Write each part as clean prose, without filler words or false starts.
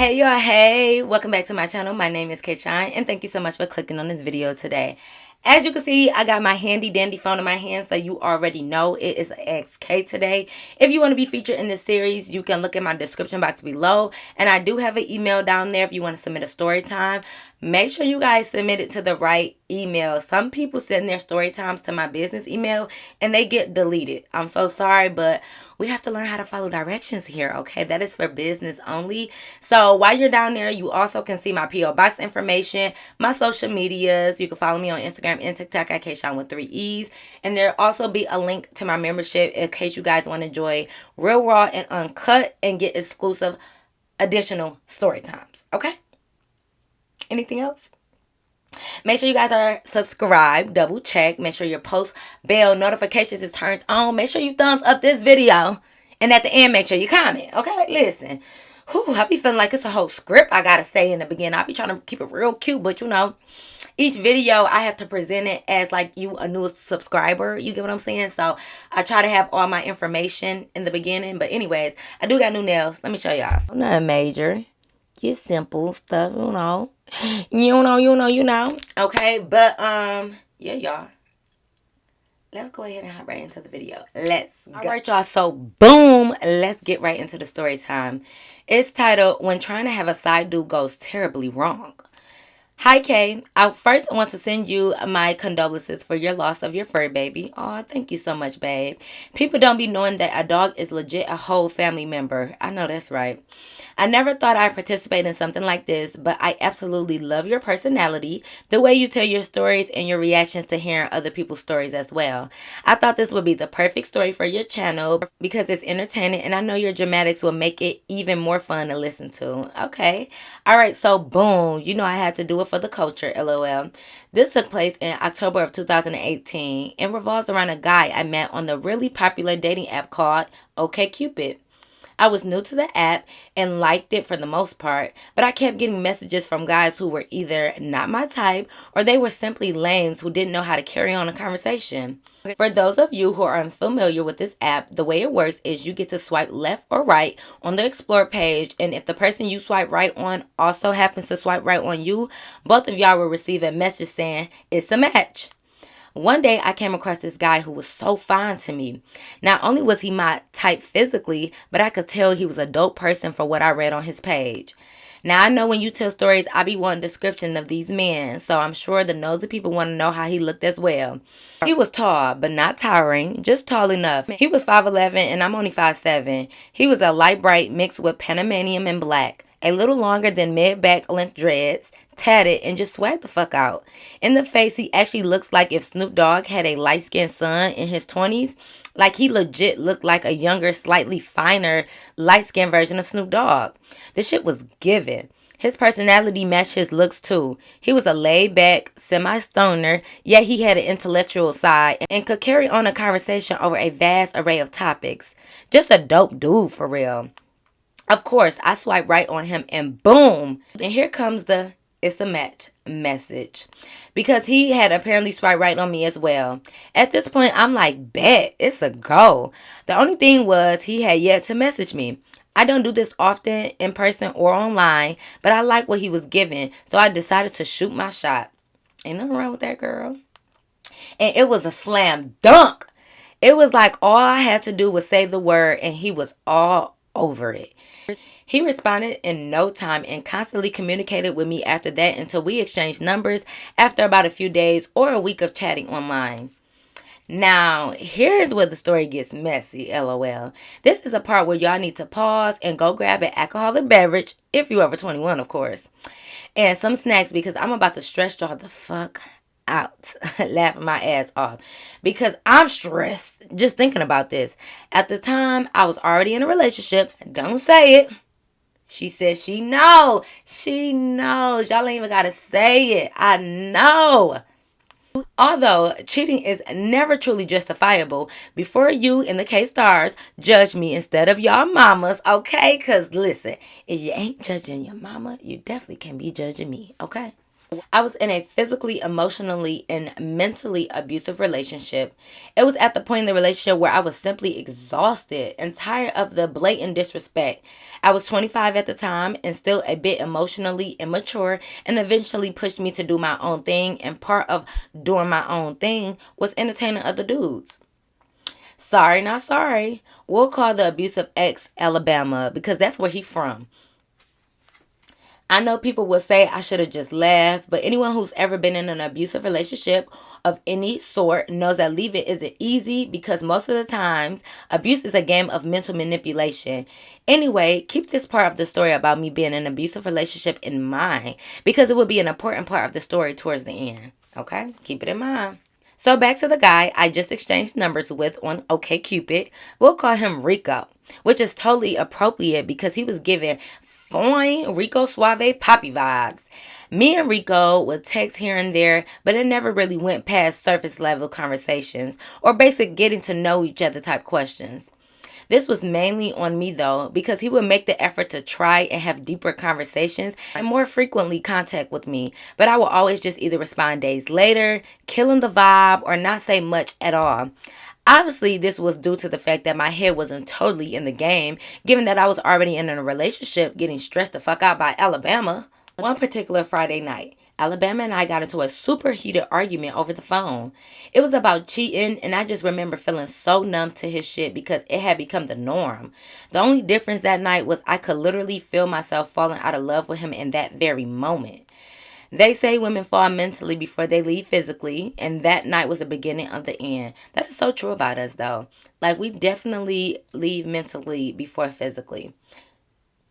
Hey y'all, hey, welcome back to my channel. My name is Kay and thank you so much for clicking on this video today. As you can see, I got my handy dandy phone in my hand, so you already know it is Askkay today. If you want to be featured in this series, you can look in my description box below, and I do have an email down there if you want to submit a story time. Make sure you guys submit it to the right email. Some people send their story times to my business email and they get deleted. I'm so sorry, but we have to learn how to follow directions here, okay? That is for business only. So while you're down there, you also can see my P.O. Box information, my social medias. You can follow me on Instagram and TikTok at Kayshawn with 3 E's. And there'll also be a link to my membership in case you guys want to enjoy real, raw, and uncut and get exclusive additional story times, okay? Anything else? Make sure you guys are subscribed, double check, make sure your post bell notifications is turned on, make sure you thumbs up this video, and at the end make sure you comment, okay? Listen, I be feeling like it's a whole script I gotta say in the beginning. I be trying to keep it real cute, but you know, each video I have to present it as like you a new subscriber, you get what I'm saying? So I try to have all my information in the beginning, but anyways, I do got new nails. Let me show y'all. Nothing major, just simple stuff, you know. You know. Okay, but yeah, y'all. Let's go ahead and hop right into the video. Let's go. All right, y'all. So, boom. Let's get right into the story time. It's titled, When Trying to Have a Side Dude Goes Terribly Wrong. Hi, Kay. I first want to send you my condolences for your loss of your fur baby. Oh, thank you so much, babe. People don't be knowing that a dog is legit a whole family member. I know that's right. I never thought I'd participate in something like this, but I absolutely love your personality, the way you tell your stories, and your reactions to hearing other people's stories as well. I thought this would be the perfect story for your channel because it's entertaining, and I know your dramatics will make it even more fun to listen to. Okay. All right, so boom. You know I had to do it for the culture, LOL. This took place in October of 2018 and revolves around a guy I met on the really popular dating app called OkCupid. I was new to the app and liked it for the most part, but I kept getting messages from guys who were either not my type or they were simply lames who didn't know how to carry on a conversation. For those of you who are unfamiliar with this app, the way it works is you get to swipe left or right on the Explore page, and if the person you swipe right on also happens to swipe right on you, both of y'all will receive a message saying it's a match. One day I came across this guy who was so fine to me. Not only was he my type physically, but I could tell he was a dope person for what I read on his page. Now I know when you tell stories, I be wanting description of these men, so I'm sure the nosy people want to know how he looked as well. He was tall, but not towering, just tall enough. He was 5'11" and I'm only 5'7". He was a light bright mixed with Panamanian and black. A little longer than mid-back length dreads, tatted, and just swagged the fuck out. In the face, he actually looks like if Snoop Dogg had a light-skinned son in his 20s. Like he legit looked like a younger, slightly finer, light-skinned version of Snoop Dogg. This shit was given. His personality matched his looks too. He was a laid-back, semi-stoner, yet he had an intellectual side and could carry on a conversation over a vast array of topics. Just a dope dude for real. Of course, I swipe right on him and boom. And here comes the it's a match message. Because he had apparently swiped right on me as well. At this point, I'm like, bet, it's a go. The only thing was he had yet to message me. I don't do this often in person or online, but I like what he was giving, so I decided to shoot my shot. Ain't nothing wrong with that, girl. And it was a slam dunk. It was like all I had to do was say the word and he was all over it. He responded in no time and constantly communicated with me after that until we exchanged numbers after about a few days or a week of chatting online. Now, here's where the story gets messy, LOL. This is a part where y'all need to pause and go grab an alcoholic beverage, if you're over 21, of course, and some snacks because I'm about to stress y'all the fuck out, laughing my ass off because I'm stressed just thinking about this. At the time, I was already in a relationship. Don't say it. She says she knows. She knows. Y'all ain't even got to say it. I know. Although cheating is never truly justifiable, before you, in the case stars, judge me instead of y'all mamas, okay? Because listen, if you ain't judging your mama, you definitely can't be judging me, okay? I was in a physically, emotionally, and mentally abusive relationship. It was at the point in the relationship where I was simply exhausted and tired of the blatant disrespect. I was 25 at the time and still a bit emotionally immature, and eventually pushed me to do my own thing, and part of doing my own thing was entertaining other dudes. Sorry, not sorry. We'll call the abusive ex Alabama because that's where he's from. I know people will say I should have just left, but anyone who's ever been in an abusive relationship of any sort knows that leaving isn't easy because most of the times abuse is a game of mental manipulation. Anyway, keep this part of the story about me being in an abusive relationship in mind because it will be an important part of the story towards the end. Okay? Keep it in mind. So back to the guy I just exchanged numbers with on OkCupid. We'll call him Rico, which is totally appropriate because he was giving fine Rico Suave Poppy vibes. Me and Rico would text here and there, but it never really went past surface level conversations or basic getting to know each other type questions. This was mainly on me though, because he would make the effort to try and have deeper conversations and more frequently contact with me, but I would always just either respond days later, killing the vibe, or not say much at all. Obviously, this was due to the fact that my head wasn't totally in the game, given that I was already in a relationship getting stressed the fuck out by Alabama. One particular Friday night, Alabama and I got into a super heated argument over the phone. It was about cheating, and I just remember feeling so numb to his shit because it had become the norm. The only difference that night was I could literally feel myself falling out of love with him in that very moment. They say women fall mentally before they leave physically, and that night was the beginning of the end. That is so true about us, though. Like, we definitely leave mentally before physically,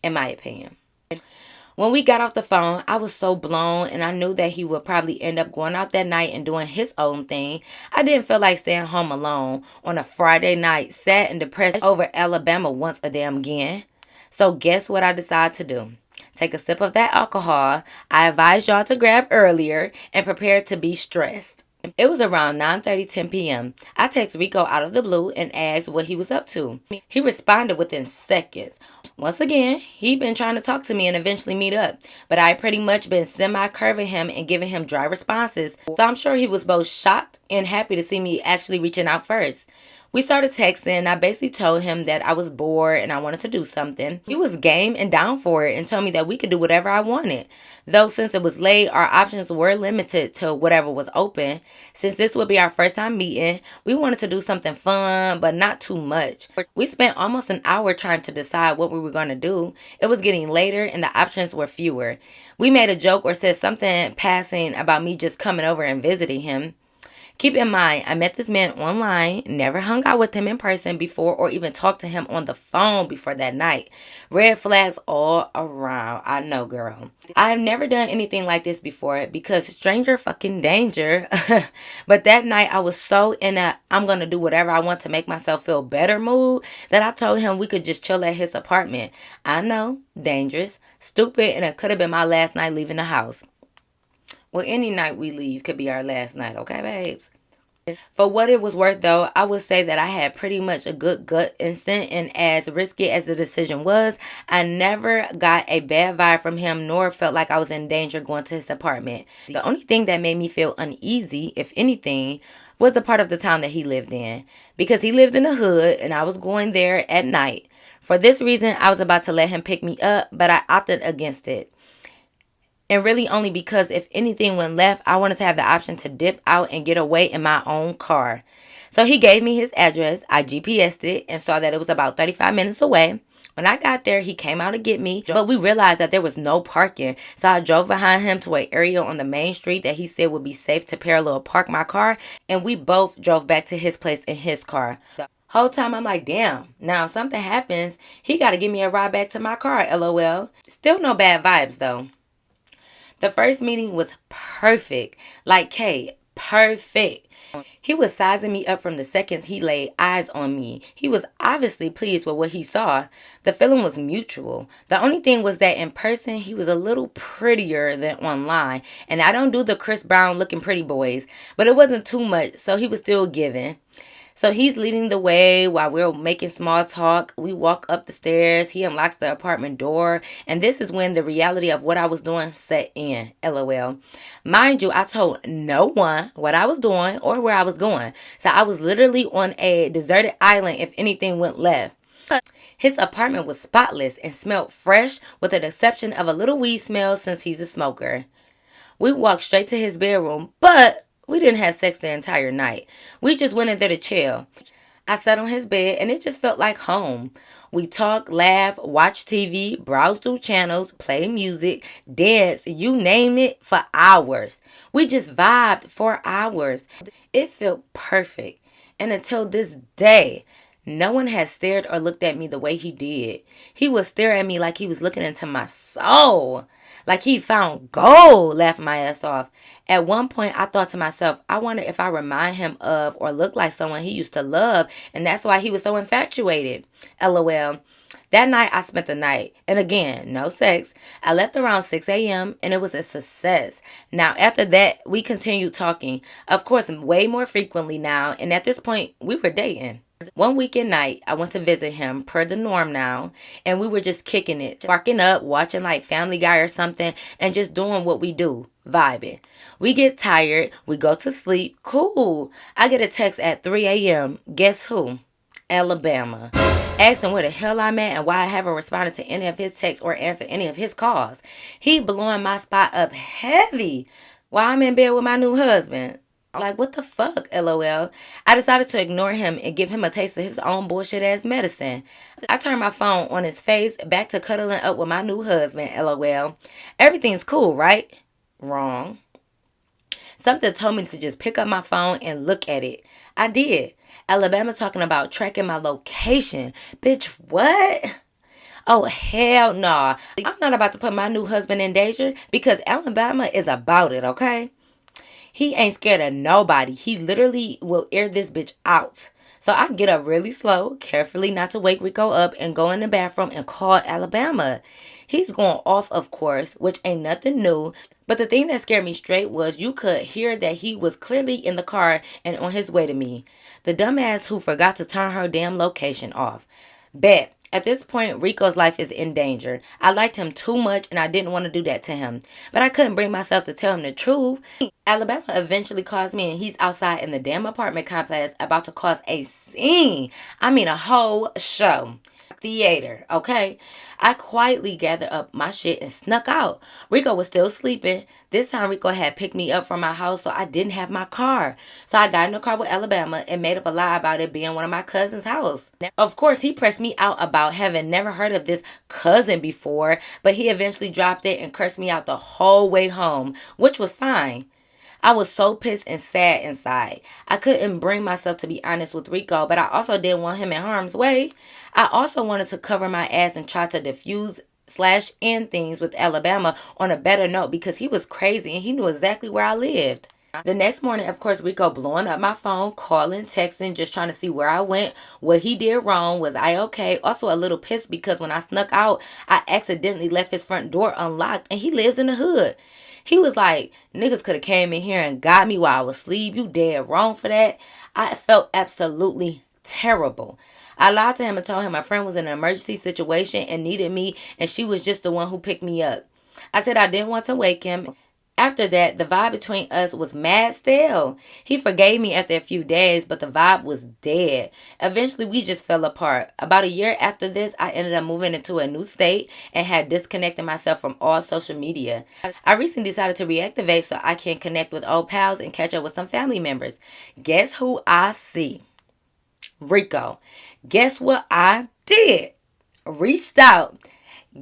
in my opinion. When we got off the phone, I was so blown and I knew that he would probably end up going out that night and doing his own thing. I didn't feel like staying home alone on a Friday night, sad and depressed over Alabama once a damn again. So guess what I decided to do? Take a sip of that alcohol I advised y'all to grab earlier and prepare to be stressed. It was around 9:30, 10 p.m. I texted Rico out of the blue and asked what he was up to. He responded within seconds. Once again, he'd been trying to talk to me and eventually meet up, but I pretty much been semi-curving him and giving him dry responses, so I'm sure he was both shocked and happy to see me actually reaching out first. We started texting and I basically told him that I was bored and I wanted to do something. He was game and down for it and told me that we could do whatever I wanted. Though since it was late, our options were limited to whatever was open. Since this would be our first time meeting, we wanted to do something fun, but not too much. We spent almost an hour trying to decide what we were going to do. It was getting later and the options were fewer. We made a joke or said something passing about me just coming over and visiting him. Keep in mind, I met this man online, never hung out with him in person before or even talked to him on the phone before that night. Red flags all around. I know, girl. I have never done anything like this before because stranger fucking danger. But that night I was so in a I'm going to do whatever I want to make myself feel better mood that I told him we could just chill at his apartment. I know, dangerous, stupid, and it could have been my last night leaving the house. Well, any night we leave could be our last night, okay, babes? For what it was worth, though, I would say that I had pretty much a good gut instinct, and as risky as the decision was, I never got a bad vibe from him nor felt like I was in danger going to his apartment. The only thing that made me feel uneasy, if anything, was the part of the town that he lived in. Because he lived in the hood and I was going there at night. For this reason, I was about to let him pick me up, but I opted against it. And really only because if anything went left, I wanted to have the option to dip out and get away in my own car. So he gave me his address. I GPSed it and saw that it was about 35 minutes away. When I got there, he came out to get me, but we realized that there was no parking. So I drove behind him to an area on the main street that he said would be safe to parallel park my car. And we both drove back to his place in his car. The whole time I'm like, damn, now if something happens, he got to give me a ride back to my car, LOL. Still no bad vibes though. The first meeting was perfect. Like Kay, perfect. He was sizing me up from the second he laid eyes on me. He was obviously pleased with what he saw. The feeling was mutual. The only thing was that in person, he was a little prettier than online. And I don't do the Chris Brown looking pretty boys, but it wasn't too much, so he was still giving. So he's leading the way while we're making small talk. We walk up the stairs. He unlocks the apartment door. And this is when the reality of what I was doing set in. LOL. Mind you, I told no one what I was doing or where I was going. So I was literally on a deserted island if anything went left. His apartment was spotless and smelled fresh with the exception of a little weed smell since he's a smoker. We walked straight to his bedroom, but we didn't have sex the entire night. We just went in there to chill. I sat on his bed and it just felt like home. We talked, laughed, watched TV, browsed through channels, played music, danced, you name it, for hours. We just vibed for hours. It felt perfect. And until this day, no one has stared or looked at me the way he did. He would stare at me like he was looking into my soul. Like he found gold, laughing my ass off. At one point, I thought to myself, I wonder if I remind him of or look like someone he used to love, and that's why he was so infatuated. LOL. That night, I spent the night. And again, no sex. I left around 6 a.m. and it was a success. Now, after that, we continued talking. Of course, way more frequently now. And at this point, we were dating. One weekend night, I went to visit him per the norm now, and we were just kicking it, sparking up, watching like Family Guy or something, and just doing what we do, vibing. We get tired, we go to sleep, cool. I get a text at 3 a.m. Guess who? Alabama. Asking where the hell I'm at and why I haven't responded to any of his texts or answered any of his calls. He blowing my spot up heavy while I'm in bed with my new husband. Like, what the fuck, LOL. I decided to ignore him and give him a taste of his own bullshit ass medicine. I turned my phone on his face, back to cuddling up with my new husband, LOL. Everything's cool, right? Wrong. Something told me to just pick up my phone and look at it. I did. Alabama talking about tracking my location. Bitch, what? Oh, hell nah. I'm not about to put my new husband in danger because Alabama is about it, okay? He ain't scared of nobody. He literally will air this bitch out. So I get up really slow, carefully not to wake Rico up, and go in the bathroom and call Alabama. He's going off, of course, which ain't nothing new. But the thing that scared me straight was you could hear that he was clearly in the car and on his way to me. The dumbass who forgot to turn her damn location off. Bet. At this point, Rico's life is in danger. I liked him too much and I didn't want to do that to him. But I couldn't bring myself to tell him the truth. Alabama eventually calls me and he's outside in the damn apartment complex about to cause a scene. I mean a whole show. Theater, okay? I quietly gathered up my shit and snuck out. Rico was still sleeping. This time Rico had picked me up from my house, so I didn't have my car. So I got in the car with Alabama and made up a lie about it being one of my cousin's house. Of course, he pressed me out about having never heard of this cousin before, but he eventually dropped it and cursed me out the whole way home, which was fine. I was so pissed and sad inside. I couldn't bring myself to be honest with Rico, but I also didn't want him in harm's way. I also wanted to cover my ass and try to diffuse slash end things with Alabama on a better note because he was crazy and he knew exactly where I lived. The next morning, of course, Rico blowing up my phone, calling, texting, just trying to see where I went, what he did wrong, was I okay? Also a little pissed because when I snuck out, I accidentally left his front door unlocked and he lives in the hood. He was like, niggas could have came in here and got me while I was asleep. You dead wrong for that. I felt absolutely terrible. I lied to him and told him my friend was in an emergency situation and needed me and she was just the one who picked me up. I said I didn't want to wake him. After that, the vibe between us was mad still. He forgave me after a few days, but the vibe was dead. Eventually, we just fell apart. About a year after this, I ended up moving into a new state and had disconnected myself from all social media. I recently decided to reactivate so I can connect with old pals and catch up with some family members. Guess who I see? Rico. Guess what I did? Reached out.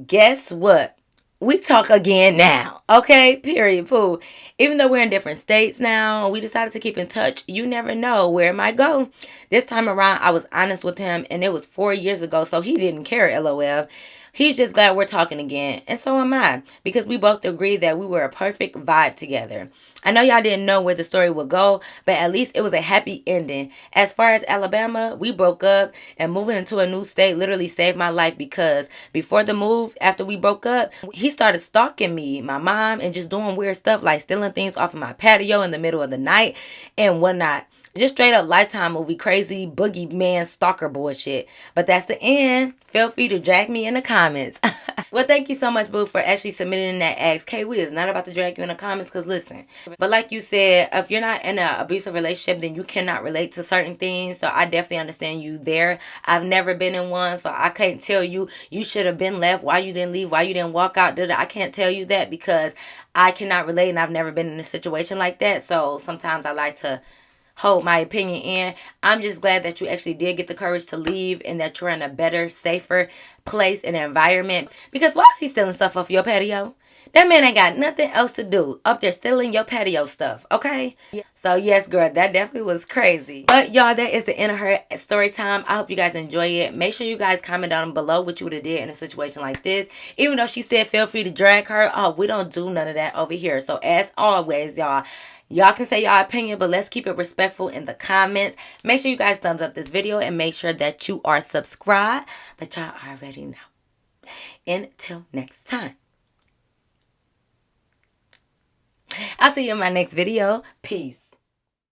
Guess what? We talk again now. Okay? Period. Pooh. Even though we're in different states now, we decided to keep in touch. You never know where it might go. This time around, I was honest with him, and it was 4 years ago, so he didn't care, LOL. He's just glad we're talking again, and so am I, because we both agreed that we were a perfect vibe together. I know y'all didn't know where the story would go, but at least it was a happy ending. As far as Alabama, we broke up, and moving into a new state literally saved my life because before the move, after we broke up, he started stalking me, my mom, and just doing weird stuff like stealing things off of my patio in the middle of the night and whatnot. Just straight up Lifetime movie, crazy boogeyman stalker bullshit. But that's the end. Feel free to drag me in the comments. Well, thank you so much, boo, for actually submitting that Askkay. We is not about to drag you in the comments because listen. But like you said, if you're not in an abusive relationship, then you cannot relate to certain things. So I definitely understand you there. I've never been in one, so I can't tell you you should have been left, why you didn't leave, why you didn't walk out. I can't tell you that because I cannot relate and I've never been in a situation like that. So sometimes I like to hold my opinion in. I'm just glad that you actually did get the courage to leave and that you're in a better, safer place and environment. Because why is he stealing stuff off your patio? That man ain't got nothing else to do up there stealing your patio stuff, okay? Yeah. So yes, girl, that definitely was crazy. But y'all, that is the end of her story time. I hope you guys enjoy it. Make sure you guys comment down below what you would have did in a situation like this. Even though she said feel free to drag her, oh, we don't do none of that over here. So as always, y'all can say y'all opinion, but let's keep it respectful in the comments. Make sure you guys thumbs up this video and make sure that you are subscribed. But y'all already know. Until next time. I'll see you in my next video. Peace.